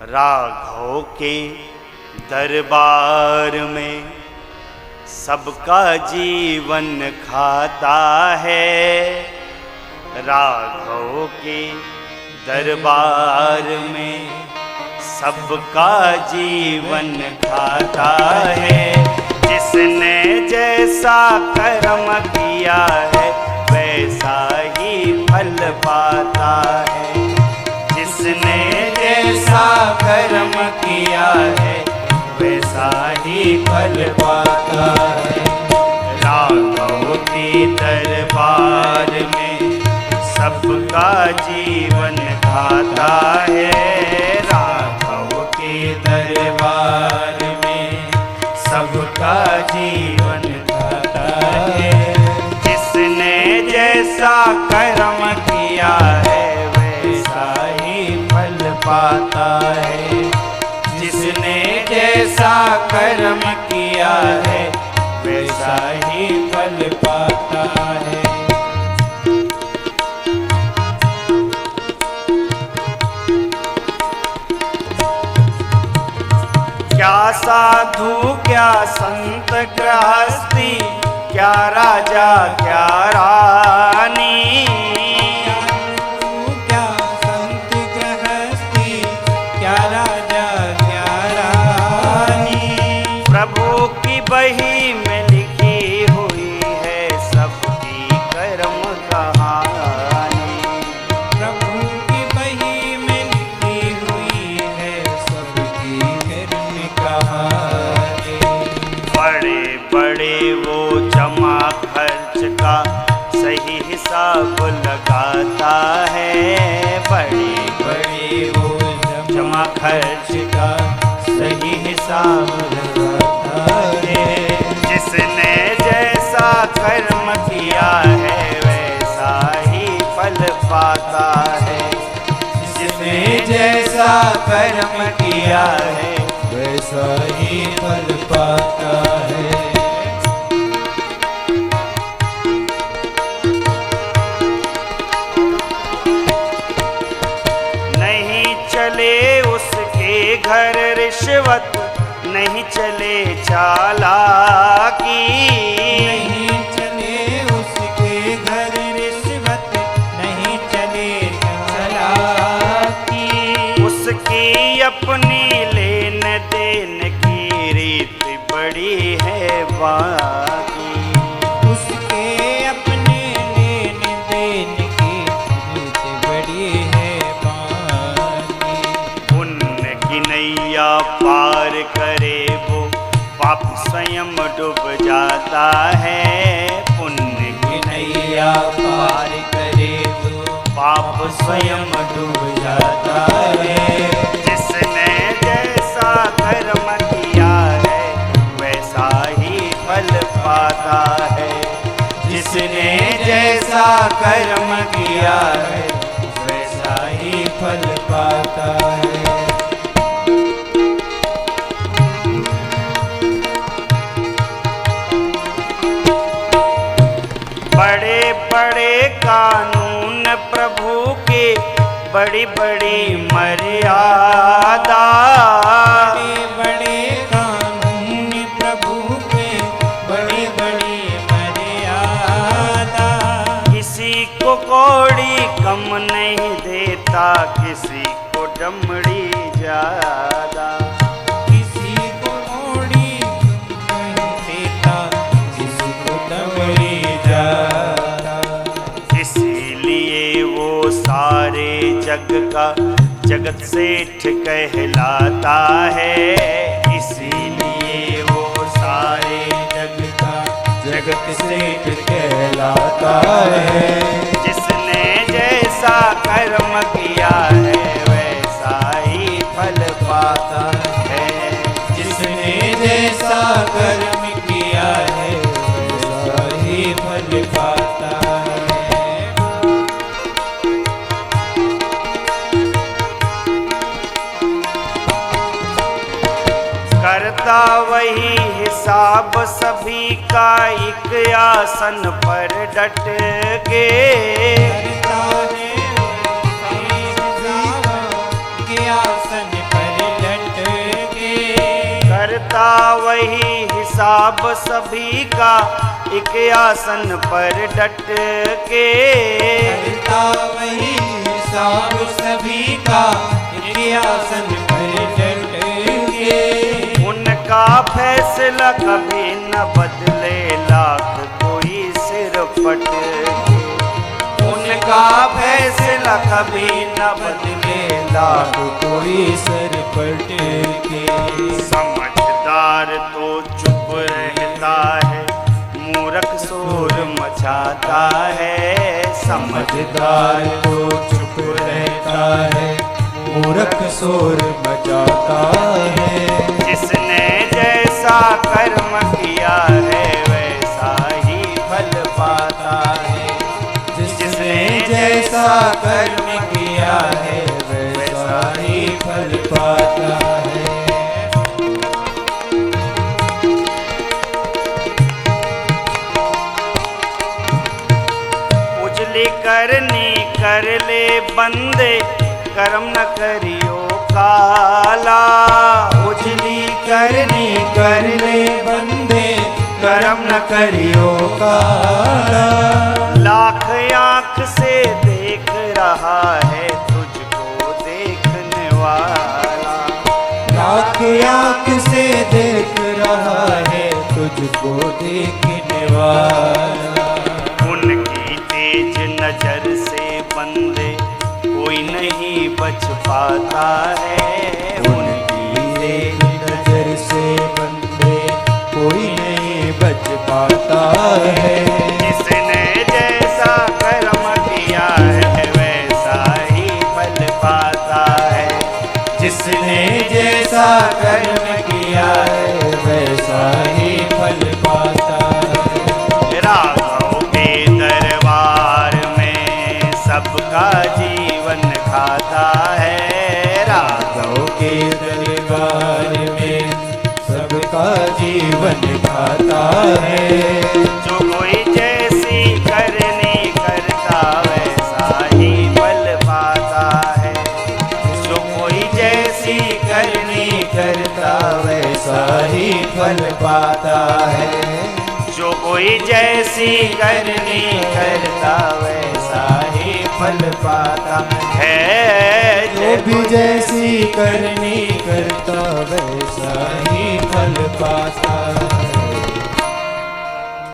राघव के दरबार में सबका जीवन खाता है। राघव के दरबार में सबका जीवन खाता है। जिसने जैसा कर्म किया है वैसा ही फल पाता है। जिसने जैसा कर्म किया है वैसा ही फल पाता है। राघव के दरबार में सबका जीवन खाता है। राघव के दरबार में सबका जीवन खाता है। जिसने जैसा कर्म किया है वैसा ही फल पाता है। जिसने जैसा कर्म किया है वैसा ही फल पाता है। क्या साधु क्या संत गृहस्थी, क्या राजा क्या रानी। क्या संत गृहस्थी, क्या राजा क्या रानी। प्रभु की बही में लिखी हुई है सबकी कर्म कहानी। प्रभु की बही में लिखी हुई है सबकी कर्म कहानी। बड़े बड़े वो जमा खर्च का सही हिसाब लगाता है। बड़े बड़े वो जमा खर्च का सही हिसाब लगाता है। जिसने जैसा कर्म किया है वैसा ही फल पाता है। जिसने जैसा कर्म किया है वैसा ही फल पाता है। नहीं चले उसके घर रिश्वत, नहीं चले चालाकी। नहीं चले उसके घर रिश्वत, नहीं चले चालाकी। उसकी अपनी लेन देन की रीत बड़ी है बाकी। उसके अपने लेन देन की रीत बड़ी है बाकी। पुण्य की नैया पार करे वो पाप स्वयं डूब जाता है। पुण्य की नैया पार करे तो पाप स्वयं डूब जाता है। जिसने जैसा कर्म किया है वैसा ही फल पाता है। जिसने जैसा कर्म किया है वैसा ही फल पाता है। बड़े बड़े कानून प्रभु के, बड़ी बड़ी मर्यादा। बड़े बड़े कानून प्रभु के, बड़ी बड़ी मर्यादा। किसी को कौड़ी कम नहीं देता, किसी को डमड़ी ज्यादा। किसी को ओड़ी नहीं देता, किसी को दबड़ी जाता। इसीलिए वो सारे जग का जगत सेठ कहलाता है। इसीलिए वो सारे जग का जगत सेठ कहलाता है। जिसने जैसा कर्म किया है वैसा ही फल पाता है। जिसने जैसा कर्म किया है वैसा ही फल पाता है। करता वही हिसाब सभी का एक आसन पर डट के। करता है वही हिसाब के आसन पर वही हिसाब सभी का, एक आसन पर डट के। करता वही हिसाब सभी का, एक आसन पर डट के। उनका फैसला कभी न बदले, लाख कोई सिर पट के। उनका फैसला कभी न बदले, लाख कोई सर पट के। समझदार तो चुप रहता है, मूर्ख शोर मचाता है। समझदार तो चुप रहता है, मूर्ख शोर मचाता है। जिसने जैसा कर्म किया है, वैसा ही फल पाता है। जिसने जैसा कर्म किया है, वैसा ही फल पाता है। उजली करनी कर ले बंदे, कर्म न करियो काला। उजली करनी कर ले बंदे, कर्म न करियो काला। लाख आँख से देख रहा है, तुझको देखने वाला। लाख आँख से देख रहा है, तुझको देखने वाला। उनकी तेज नजर से बंदे कोई नहीं बच पाता है। उनकी तेज नजर से बंदे कोई नहीं बच पाता है। जिसने जैसा कर्म किया है, वैसा ही फल पाता है। जिसने जैसा कर्म किया है, वैसा ही फल पाता है। राघव के दरबार में सबका जीवन खाता है। राघव के दरबार में सबका जीवन खाता है। जो कोई जैसी करनी करता, वैसा ही फल पाता है। जो कोई जैसी करनी करता वैसा ही फल पाता है। जो कोई जैसी करनी करता, वैसा ही फल पाता है। जो भी जैसी करनी करता, वैसा ही फल पाता है।